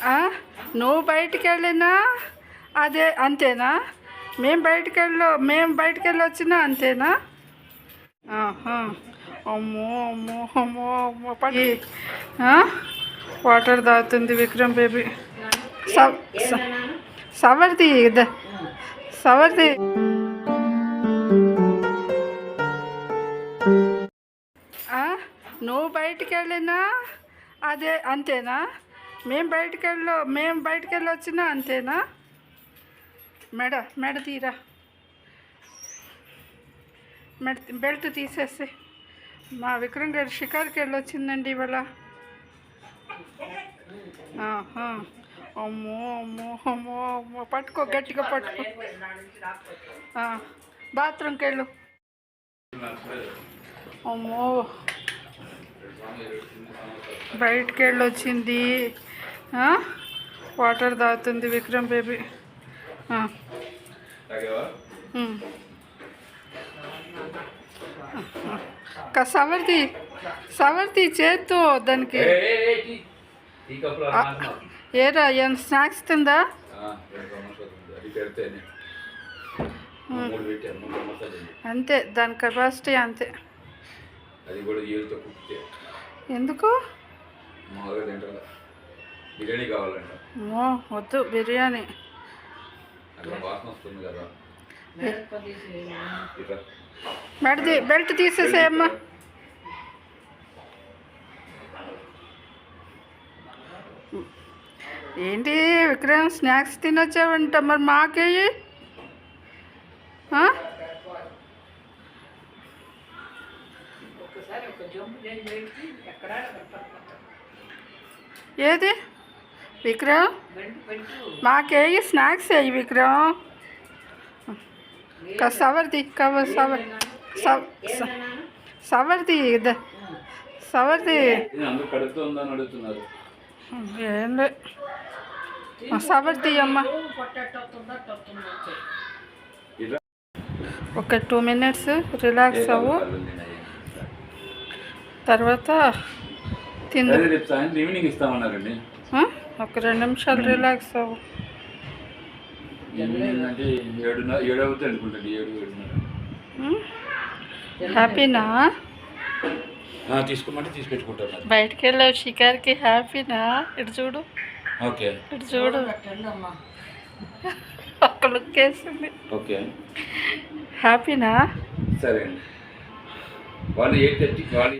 ఆ? నువ్వు బయటికి వెళ్ళినా అదే అంతేనా? మేము బయటికి వెళ్ళి వచ్చినా అంతేనా? ఆహా. అమ్మో అమ్మో అమ్మో అమ్మో పడి వాటర్ తాగుతుంది విక్రమ్ బేబీ. సవర్ది సవర్ది. నువ్వు బయటికి వెళ్ళినా అదే అంతేనా? మేము బయటికి వెళ్ళి వచ్చినా అంతేనా? మెడ తీరా, బెల్ట్ తీసేసి. మా విక్రమ్ గారు షికార్కి వెళ్ళొచ్చిందండి ఇవాళ. అమ్మో అమ్మో అమ్మో అమ్మో పట్టుకో, గట్టిగా పట్టుకో. బాత్రూమ్కి వెళ్ళు. అమ్మో బయటికి వెళ్ళొచ్చింది. వాటర్ తాగుతుంది విక్రమ్ బేబీ. సవర్ది చేత్తో దానికి. ఏరా ఏమైనా స్నాక్స్ తిందా? అంతే, దాని కెపాసిటీ అంతే. ఎందుకు? వద్దు బిర్యానీ. బెల్ట్ తీసేసేయమ్మా. ఏంటి విక్రమ్, స్నాక్స్ తినొచ్చావంట, మరి మాకేయి? ఏది విక్రమ్? మాకేయి స్నాక్స్ అయ్యి విక్రమ్. సవర్ది సవర్ది ఏం లేదు. సవర్ది అమ్మ. ఒక 2 minutes రిలాక్స్ అవ్వు, తర్వాత తిందు. ఒక 2 నిమిషాలు రిలాక్స్ అవ్వు. హ్యాపీనా? తీసుకోమంటే తీసుకొచ్చుకుంటాను. బయటికి వెళ్ళావు షికార్కి, హ్యాపీనా? ఇటు చూడు, ఓకే ఇటు చూడు. ఒక్క లుక్ వేసింది. ఓకే హ్యాపీనా? సరే అండి. వాళ్ళు 8:30